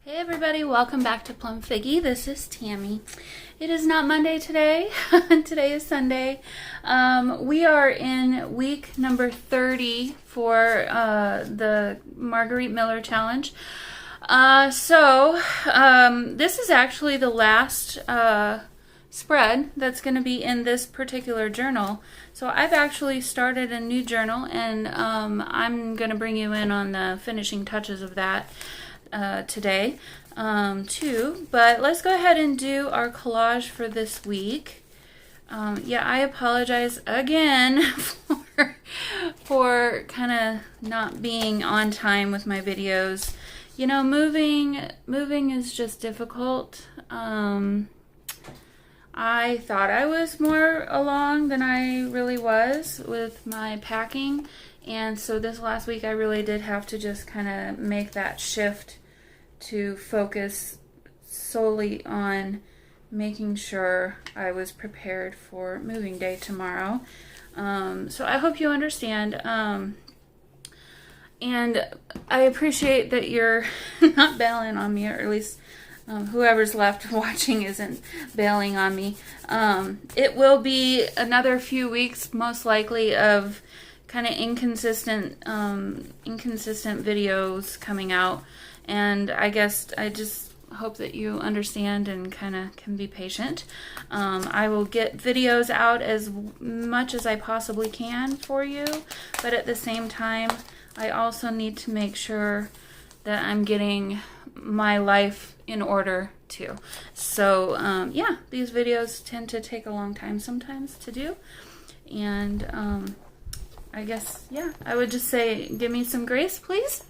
Hey everybody, welcome back to Plum Figgy. This is Tammy. It is not Monday today. Today is Sunday. We are in week number 30 for the Margarete Miller challenge. This is actually the last spread that's going to be in this particular journal. So I've actually started a new journal, and I'm going to bring you in on the finishing touches of that today too. But let's go ahead and do our collage for this week. Yeah, I apologize again for kind of not being on time with my videos. You know, moving is just difficult. I thought I was more along than I really was with my packing, and so this last week I really did have to just kind of make that shift to focus solely on making sure I was prepared for moving day tomorrow. So I hope you understand. And I appreciate that you're not bailing on me, or at least whoever's left watching isn't bailing on me. It will be another few weeks, most likely, of kind of inconsistent videos coming out. And I guess I just hope that you understand and kind of can be patient. I will get videos out as much as I possibly can for you, but at the same time, I also need to make sure that I'm getting my life in order too. So yeah, these videos tend to take a long time sometimes to do, and I guess, yeah, I would just say, give me some grace, please.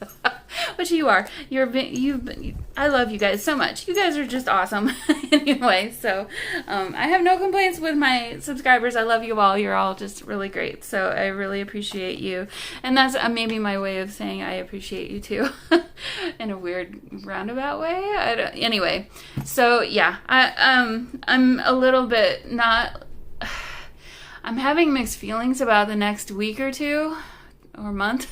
Which you are. I love you guys so much. You guys are just awesome. Anyway, so I have no complaints with my subscribers. I love you all. You're all just really great. So I really appreciate you. And that's maybe my way of saying I appreciate you too. In a weird roundabout way. Anyway, so yeah, I'm a little bit not... I'm having mixed feelings about the next week or two or month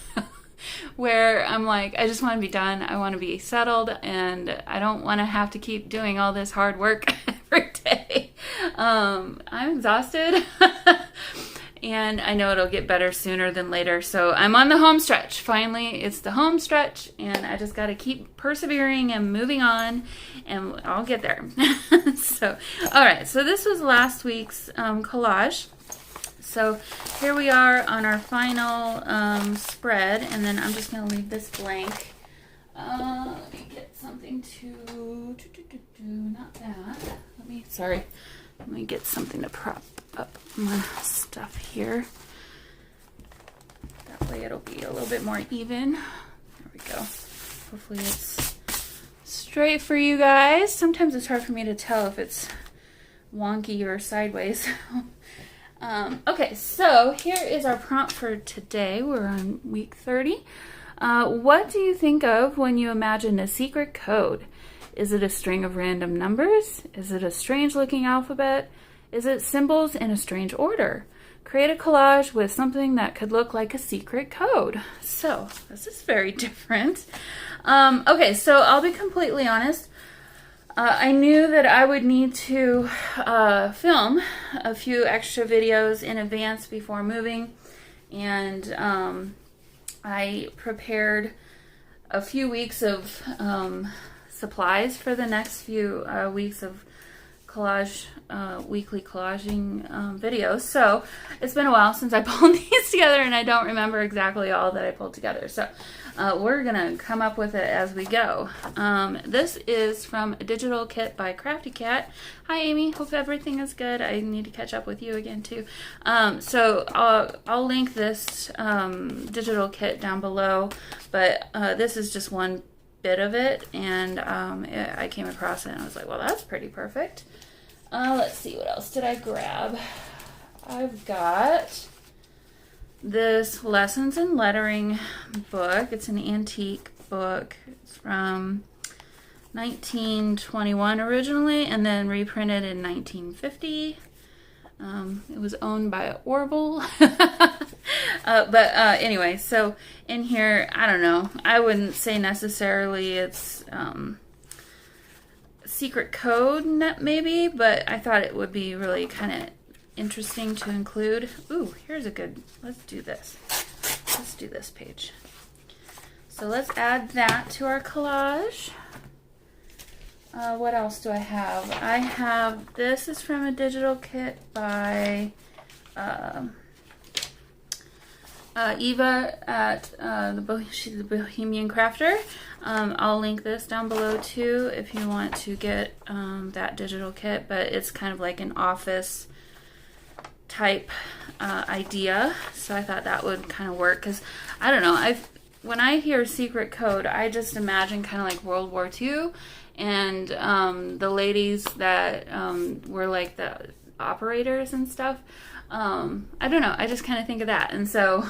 where I'm like, I just want to be done. I want to be settled, and I don't want to have to keep doing all this hard work every day. I'm exhausted and I know it'll get better sooner than later. So I'm on the home stretch. Finally, it's the home stretch, and I just got to keep persevering and moving on, and I'll get there. So, all right. So this was last week's collage. So here we are on our final spread, and then I'm just going to leave this blank. Let me get something to not that. Let me get something to prop up my stuff here. That way it'll be a little bit more even. There we go. Hopefully it's straight for you guys. Sometimes it's hard for me to tell if it's wonky or sideways. Okay, so here is our prompt for today. We're on week 30. What do you think of when you imagine a secret code? Is it a string of random numbers? Is it a strange looking alphabet? Is it symbols in a strange order? Create a collage with something that could look like a secret code. So this is very different. Okay, so I'll be completely honest. I knew that I would need to film a few extra videos in advance before moving, and I prepared a few weeks of supplies for the next few weeks of collage, weekly collaging videos. So it's been a while since I pulled these together, and I don't remember exactly all that I pulled together. So we're gonna come up with it as we go. This is from a digital kit by Crafty Cat. Hi Amy, hope everything is good. I need to catch up with you again too. So I'll link this digital kit down below, but this is just one bit of it, and I came across it and I was like, well, that's pretty perfect. Let's see, what else did I grab? I've got this Lessons in Lettering book. It's an antique book. It's from 1921 originally, and then reprinted in 1950. It was owned by Orville. Anyway, so in here, I don't know. I wouldn't say necessarily it's secret code maybe, but I thought it would be really kind of interesting to include. Ooh, here's a good, let's do this. Let's do this page. So let's add that to our collage. What else do I have? I have, this is from a digital kit by Eva at she's the Bohemian Crafter. I'll link this down below too if you want to get that digital kit, but it's kind of like an office type idea, so I thought that would kind of work, because I don't know, when I hear secret code, I just imagine kind of like World War II, and the ladies that were like the operators and stuff. I don't know, I just kind of think of that, and so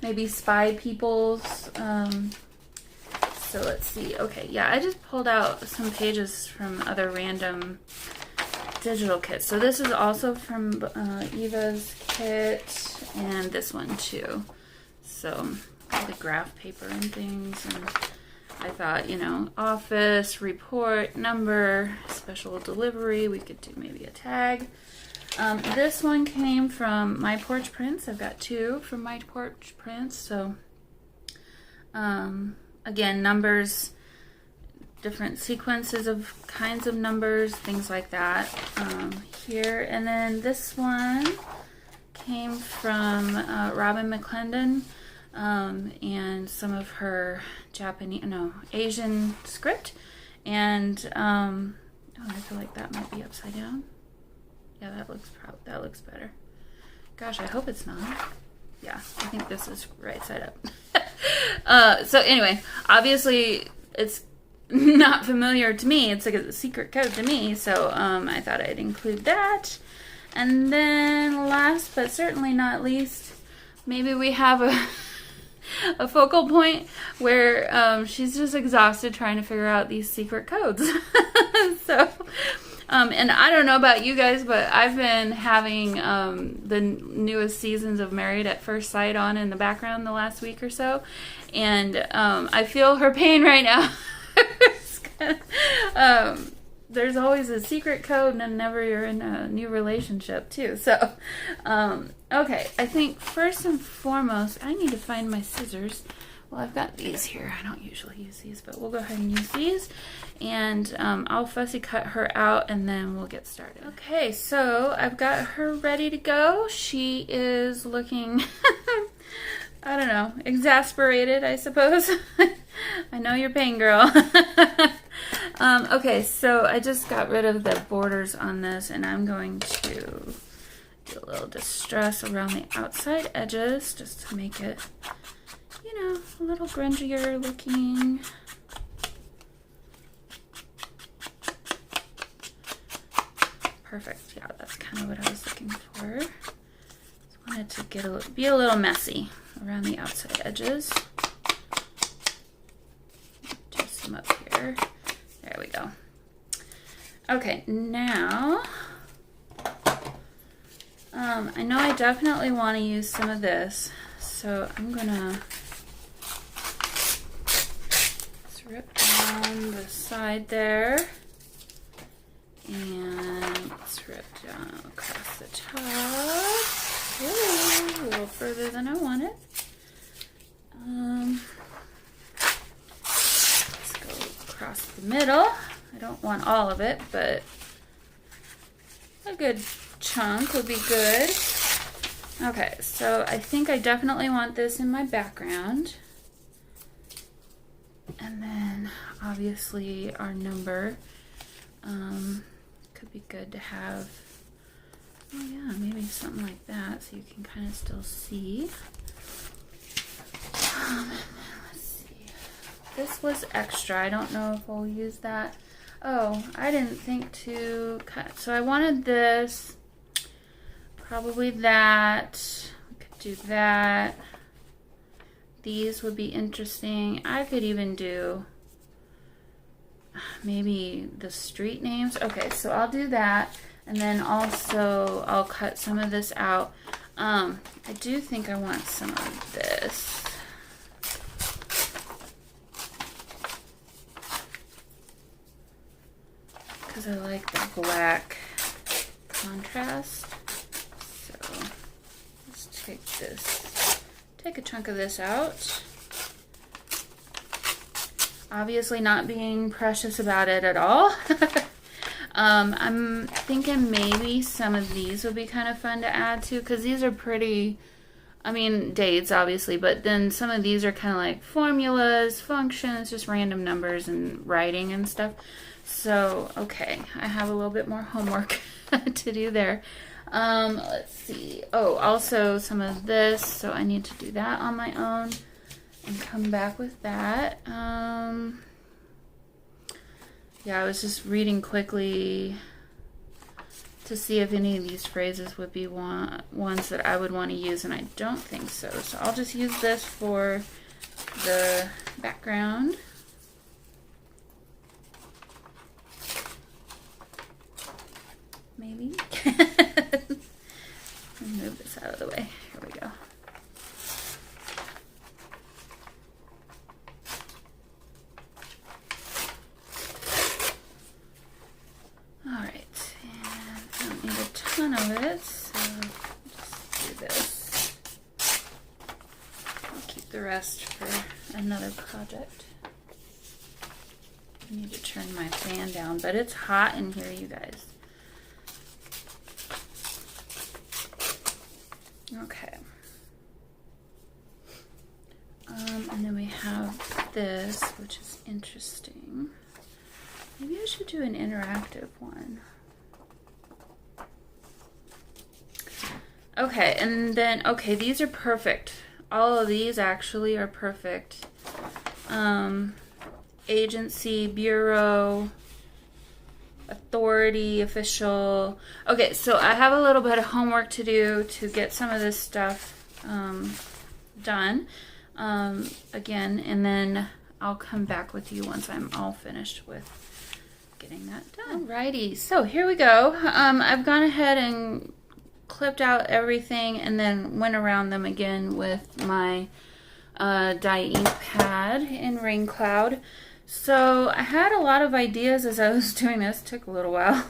maybe spy people's. So let's see. Okay, yeah, I just pulled out some pages from other random digital kits. So this is also from Eva's kit, and this one too. So all the graph paper and things, and I thought, you know, office, report, number, special delivery, we could do maybe a tag. This one came from My Porch Prints. I've got two from My Porch Prints. So again, numbers, different sequences of kinds of numbers, things like that here. And then this one came from Robin McClendon and some of her Asian script. And oh, I feel like that might be upside down. Yeah, that looks better. Gosh, I hope it's not. Yeah, I think this is right side up. So anyway, obviously it's not familiar to me. It's like a secret code to me, so I thought I'd include that. And then last but certainly not least, maybe we have a focal point where she's just exhausted trying to figure out these secret codes. So and I don't know about you guys, but I've been having the newest seasons of Married at First Sight on in the background the last week or so, and I feel her pain right now. There's always a secret code, and whenever you're in a new relationship too. So okay, I think first and foremost I need to find my scissors. Well, I've got these here. I don't usually use these, but we'll go ahead and use these. And I'll fussy cut her out, and then we'll get started. Okay, so I've got her ready to go. She is looking, I don't know, exasperated, I suppose. I know your pain, girl. Okay, so I just got rid of the borders on this, and I'm going to do a little distress around the outside edges just to make it, you know, a little grungier looking. Perfect. Yeah, that's kind of what I was looking for. Just wanted to be a little messy around the outside edges. Do some up here. There we go. Okay, now I know I definitely want to use some of this, so I'm gonna rip down the side there, and let's rip down across the top. Ooh, a little further than I wanted. Let's go across the middle. I don't want all of it, but a good chunk would be good. Okay, so I think I definitely want this in my background. And then obviously our number could be good to have. Oh yeah, maybe something like that so you can kind of still see. Let's see. This was extra. I don't know if we'll use that. Oh, I didn't think to cut. So I wanted this, probably that. We could do that. These would be interesting. I could even do maybe the street names. Okay, so I'll do that. And then also I'll cut some of this out. I do think I want some of this. because I like the black contrast. So let's take a chunk of this out. Obviously not being precious about it at all. I'm thinking maybe some of these would be kind of fun to add to, because these are pretty, I mean, dates obviously, but then some of these are kind of like formulas, functions, just random numbers and writing and stuff. So, okay, I have a little bit more homework to do there. Let's see. Oh, also some of this, so I need to do that on my own and come back with that. Yeah, I was just reading quickly to see if any of these phrases would be ones that I would want to use, and I don't think so. So I'll just use this for the background. Maybe. Move this out of the way. Here we go. Alright, and I don't need a ton of it, so just do this. I'll keep the rest for another project. I need to turn my fan down, but it's hot in here, you guys. Okay. And then we have this, which is interesting. Maybe I should do an interactive one. Okay, and then, okay, these are perfect. All of these actually are perfect. Agency, bureau, authority, official. Okay, so I have a little bit of homework to do to get some of this stuff done again, and then I'll come back with you once I'm all finished with getting that done. Alrighty, so here we go. I've gone ahead and clipped out everything and then went around them again with my dye ink pad in Rain Cloud. So I had a lot of ideas as I was doing this. It took a little while.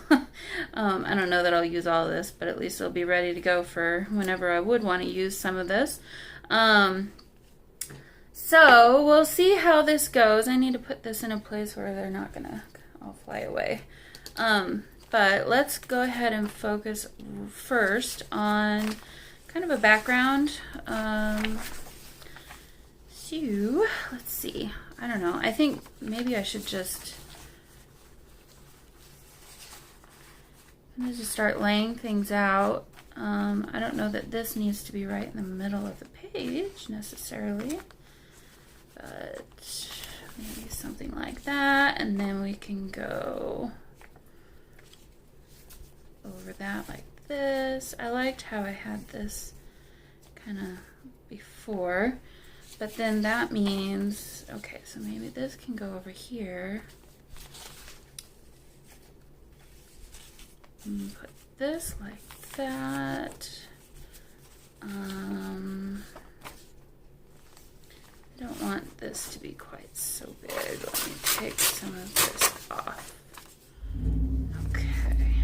I don't know that I'll use all of this, but at least it'll be ready to go for whenever I would want to use some of this. So we'll see how this goes. I need to put this in a place where they're not gonna all fly away. But let's go ahead and focus first on kind of a background. So let's see. I don't know. I think maybe I should just start laying things out. I don't know that this needs to be right in the middle of the page necessarily, but maybe something like that, and then we can go over that like this. I liked how I had this kind of before, but then that means, okay, so maybe this can go over here. And put this like that. I don't want this to be quite so big. Let me take some of this off. Okay.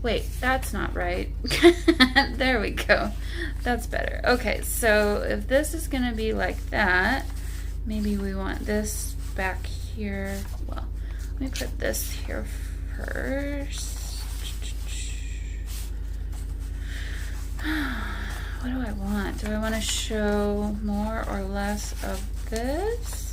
Wait, that's not right. There we go. That's better. Okay, so if this is going to be like that, maybe we want this back here. Well, let me put this here first. What do I want? Do I want to show more or less of this?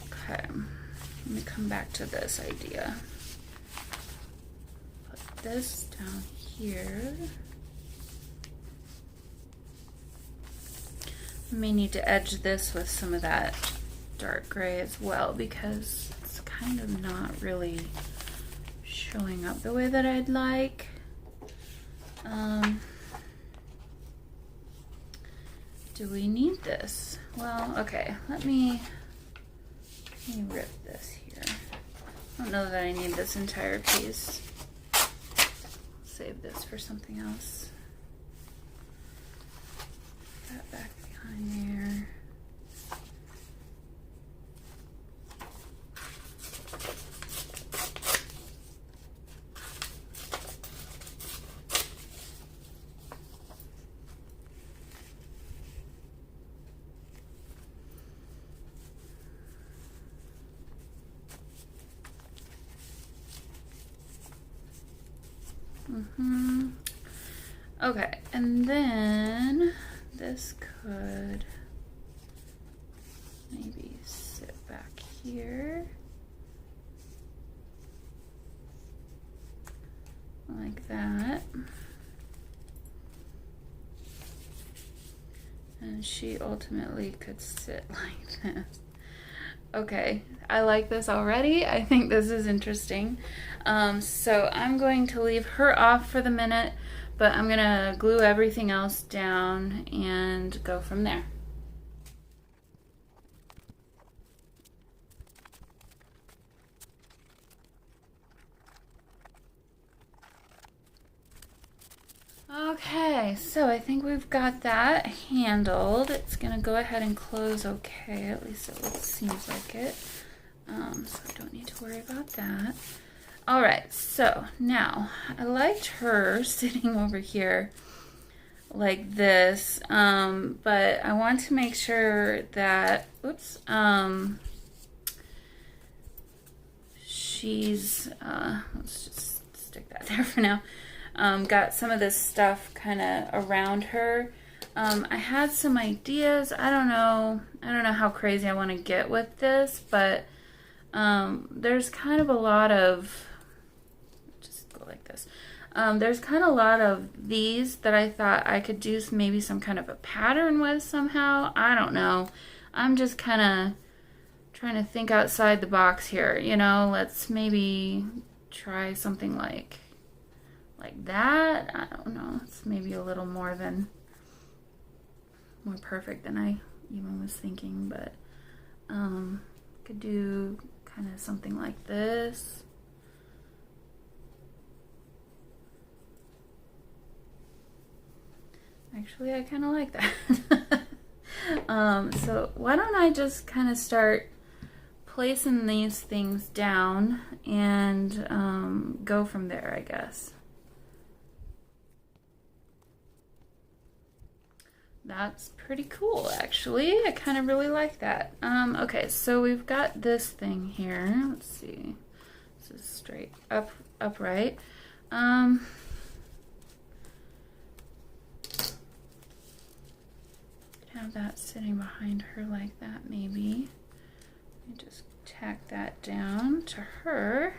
Okay, let me come back to this idea. Put this down here. I may need to edge this with some of that dark gray as well, because it's kind of not really showing up the way that I'd like. Do we need this? Well, okay, let me rip this here. I don't know that I need this entire piece. Save this for something else. Put that back behind there. Okay, and then this could maybe sit back here like that. And she ultimately could sit like this. Okay, I like this already. I think this is interesting. So I'm going to leave her off for the minute, but I'm gonna glue everything else down and go from there. Okay, so I think we've got that handled. It's gonna go ahead and close okay, at least it seems like it. So I don't need to worry about that. All right, so now I liked her sitting over here like this, but I want to make sure that, oops, she's, let's just stick that there for now. Got some of this stuff kind of around her. I had some ideas. I don't know how crazy I want to get with this, but there's kind of a lot of, just go like this. There's kind of a lot of these that I thought I could do maybe some kind of a pattern with somehow. I don't know. I'm just kind of trying to think outside the box here. You know, let's maybe try something like that. I don't know. It's maybe a little more perfect than I even was thinking, but could do kind of something like this. Actually, I kind of like that. So why don't I just kind of start placing these things down and go from there, I guess. That's pretty cool, actually. I kind of really like that. Okay, so we've got this thing here. Let's see. This is straight upright. Have that sitting behind her like that, maybe. Let me just tack that down to her.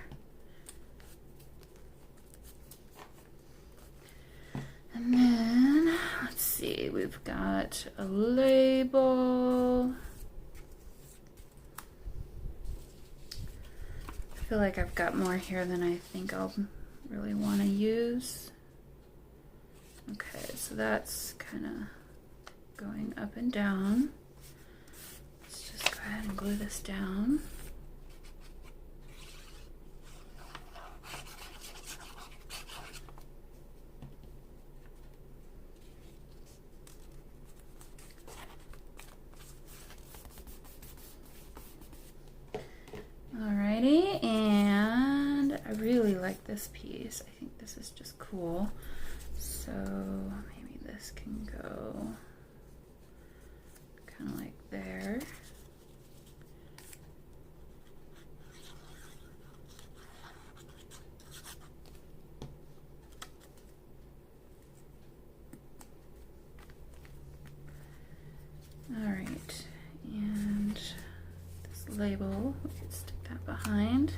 And then, let's see, we've got a label. I feel like I've got more here than I think I'll really want to use. Okay, so that's kind of going up and down. Let's just go ahead and glue this down. Alrighty, and I really like this piece. I think this is just cool. So maybe this can go kind of like there. All right, and this label, we can stick that behind.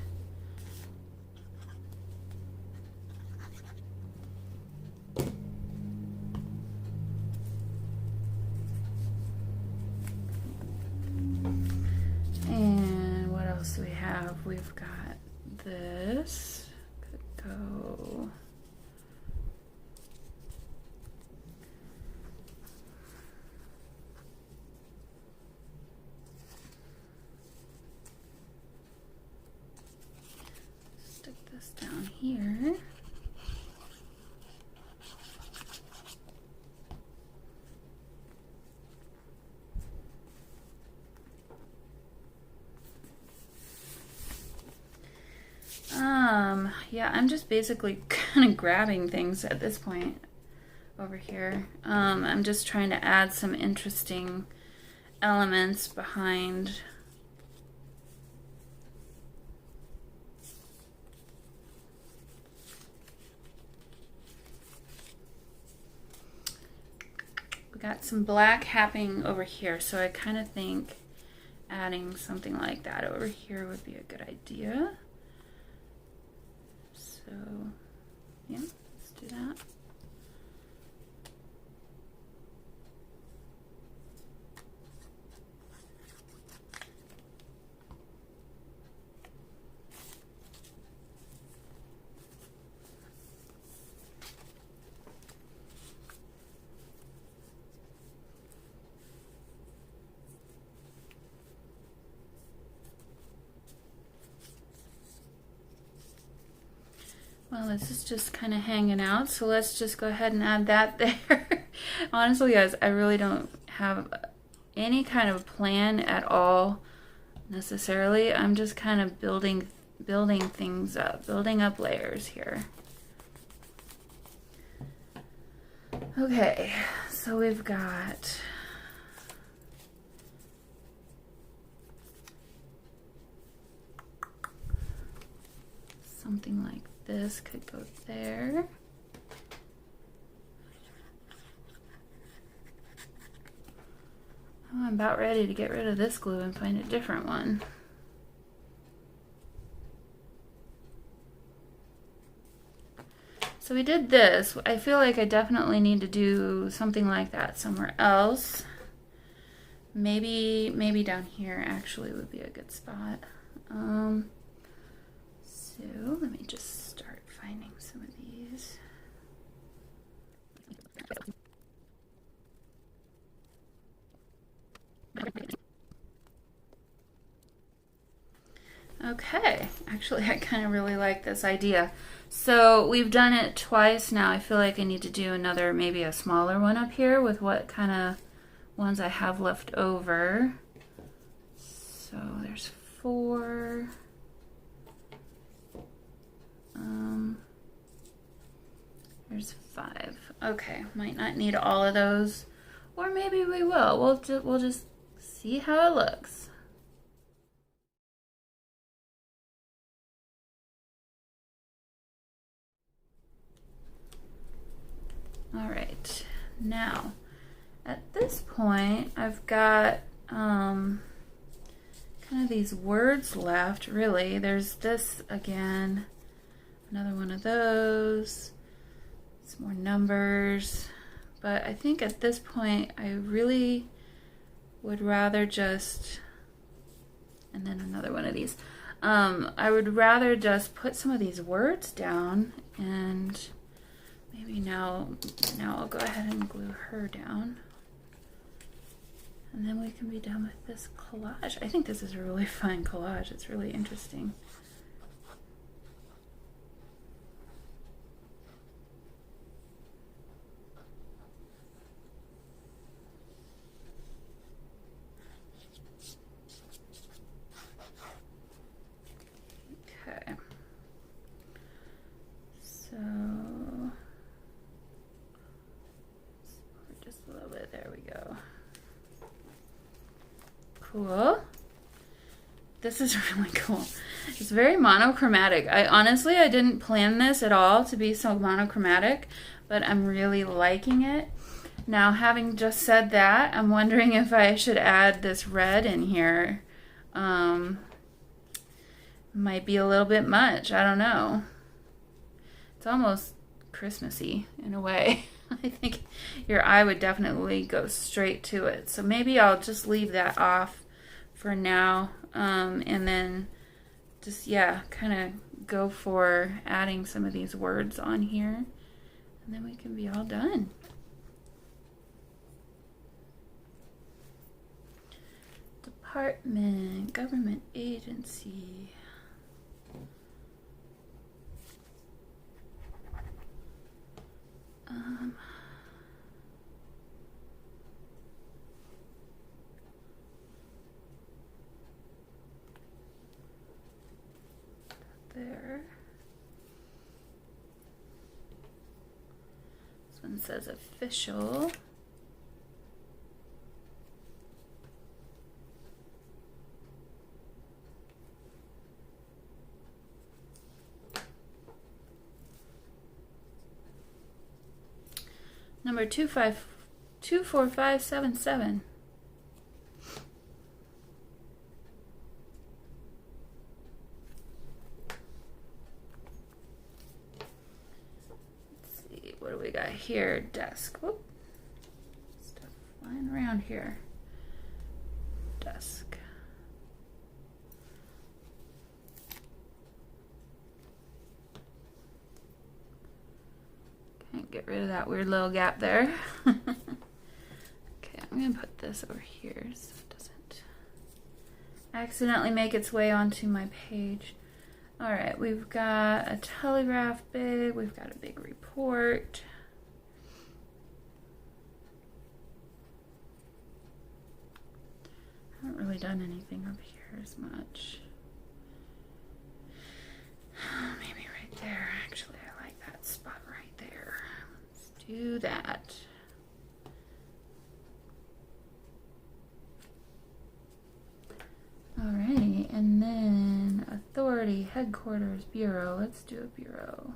And what else do we have? We've got this. Could go. here. Yeah, I'm just basically kind of grabbing things at this point over here. I'm just trying to add some interesting elements behind. We got some black happening over here, so I kind of think adding something like that over here would be a good idea. So, yeah, let's do that. Well, this is just kind of hanging out, so let's just go ahead and add that there. Honestly, guys, I really don't have any kind of plan at all necessarily. I'm just kind of building things up, building up layers here. Okay, so we've got something like this could go there. Oh, I'm about ready to get rid of this glue and find a different one. So we did this. I feel like I definitely need to do something like that somewhere else. Maybe down here actually would be a good spot. So let me just start finding some of these. Okay, actually I kind of really like this idea. So we've done it twice now. I feel like I need to do another, maybe a smaller one up here with what kind of ones I have left over. So there's 4. There's 5. Okay, might not need all of those, or maybe we will. We'll just see how it looks. All right, now at this point I've got kind of these words left. Really, there's this again, another one of those. Some more numbers, but I think at this point I really would rather just, and then another one of these. I would rather just put some of these words down, and maybe now I'll go ahead and glue her down, and then we can be done with this collage. I think this is a really fun collage. It's really interesting. Okay, so just a little bit, there we go. Cool. This is really cool. It's very monochromatic. I didn't plan this at all to be so monochromatic, but I'm really liking it. Now, having just said that, I'm wondering if I should add this red in here. Might be a little bit much. I don't know. It's almost Christmassy in a way. I think your eye would definitely go straight to it. So maybe I'll just leave that off for now. And then just, yeah, kind of go for adding some of these words on here. And then we can be all done. Department, government agency. There. This one says official. Number 24577. Let's see, what do we got here? Desk. Whoop. Stuff flying around here. Desk. Get rid of that weird little gap there. Okay, I'm gonna put this over here so it doesn't accidentally make its way onto my page. All right, we've got a telegraph big, we've got a big report. I haven't really done anything up here as much. Maybe right there, actually, I like that spot right there. Do that. Alrighty, and then authority, headquarters, bureau. Let's do a bureau.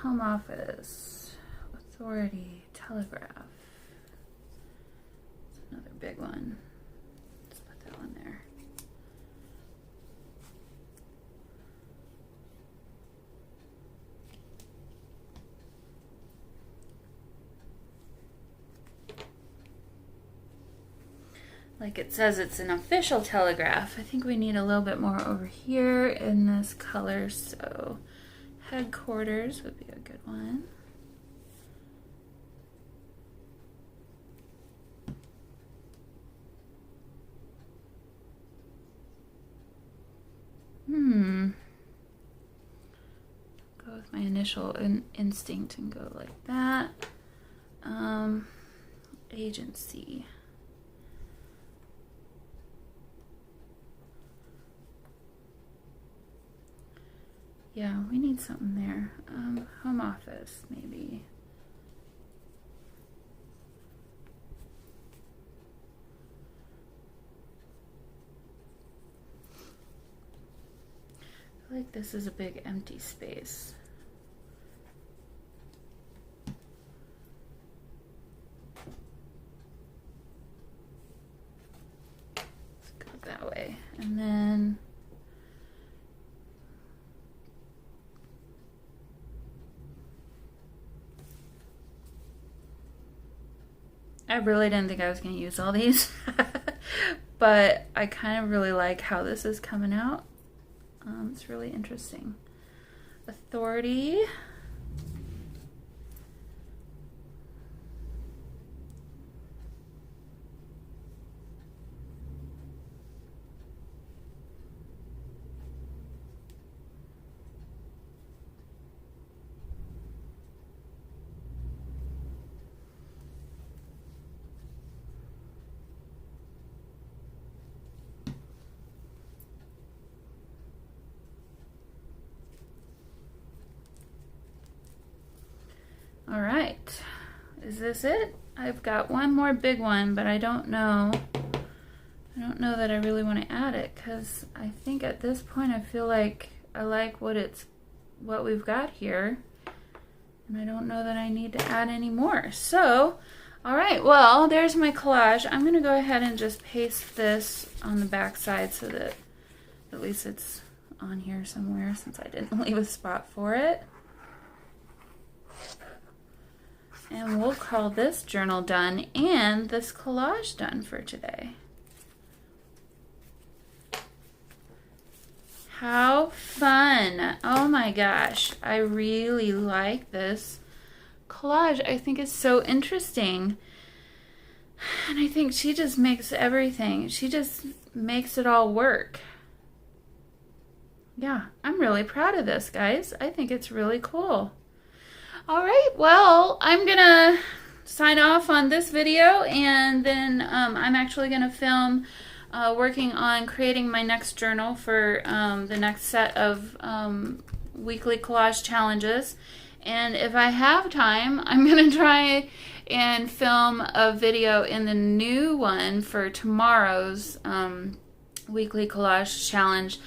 Home office, authority, telegraph. That's another big one. Let's put that one there. Like it says it's an official telegraph. I think we need a little bit more over here in this color, so headquarters would be a good one. Go with my initial instinct and go like that. Agency. Yeah, we need something there. Home office, maybe. I feel like this is a big empty space. Let's go that way. And then I really didn't think I was going to use all these, but I kind of really like how this is coming out. It's really interesting. Authority. All right, is this it? I've got one more big one, but I don't know that I really want to add it, because I think at this point I feel like I like what we've got here, and I don't know that I need to add any more. So, all right, well, there's my collage. I'm gonna go ahead and just paste this on the back side so that at least it's on here somewhere, since I didn't leave a spot for it. And we'll call this journal done and this collage done for today. How fun. Oh my gosh. I really like this collage. I think it's so interesting. And I think she just makes everything. She just makes it all work. Yeah, I'm really proud of this, guys. I think it's really cool. All right, well, I'm gonna sign off on this video, and then I'm actually gonna film working on creating my next journal for the next set of weekly collage challenges. And if I have time, I'm gonna try and film a video in the new one for tomorrow's weekly collage challenge.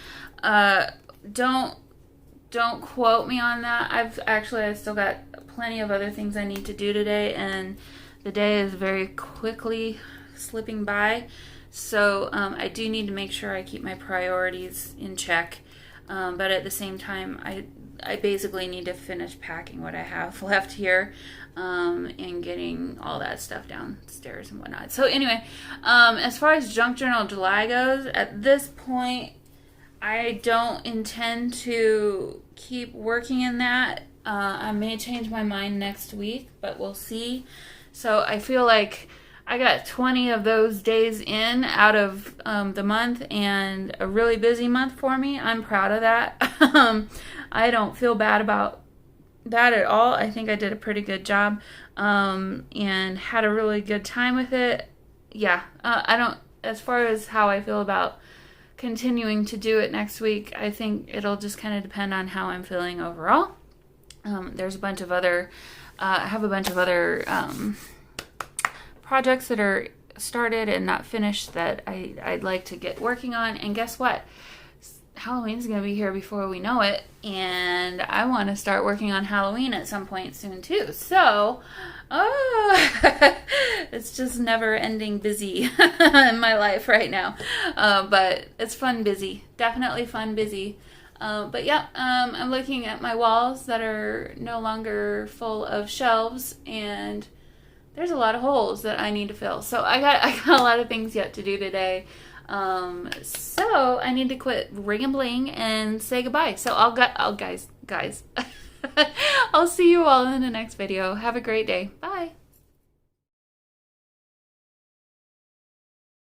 Don't quote me on that. I still got plenty of other things I need to do today, and the day is very quickly slipping by. So I do need to make sure I keep my priorities in check. But at the same time, I basically need to finish packing what I have left here and getting all that stuff downstairs and whatnot. So anyway, as far as Junk Journal July goes, at this point, I don't intend to keep working in that. I may change my mind next week, but we'll see. So I feel like I got 20 of those days in out of the month, and a really busy month for me. I'm proud of that. I don't feel bad about that at all. I think I did a pretty good job and had a really good time with it. Yeah, as far as how I feel about continuing to do it next week, I think it'll just kind of depend on how I'm feeling overall. There's a bunch of other, I have a bunch of other projects that are started and not finished that I'd like to get working on. And guess what? Halloween's going to be here before we know it, and I want to start working on Halloween at some point soon too. So, it's just never-ending busy in my life right now. But it's fun busy. Definitely fun busy. But yeah, I'm looking at my walls that are no longer full of shelves, and there's a lot of holes that I need to fill. So I got a lot of things yet to do today. So I need to quit rambling and say goodbye. So guys, I'll see you all in the next video. Have a great day. Bye.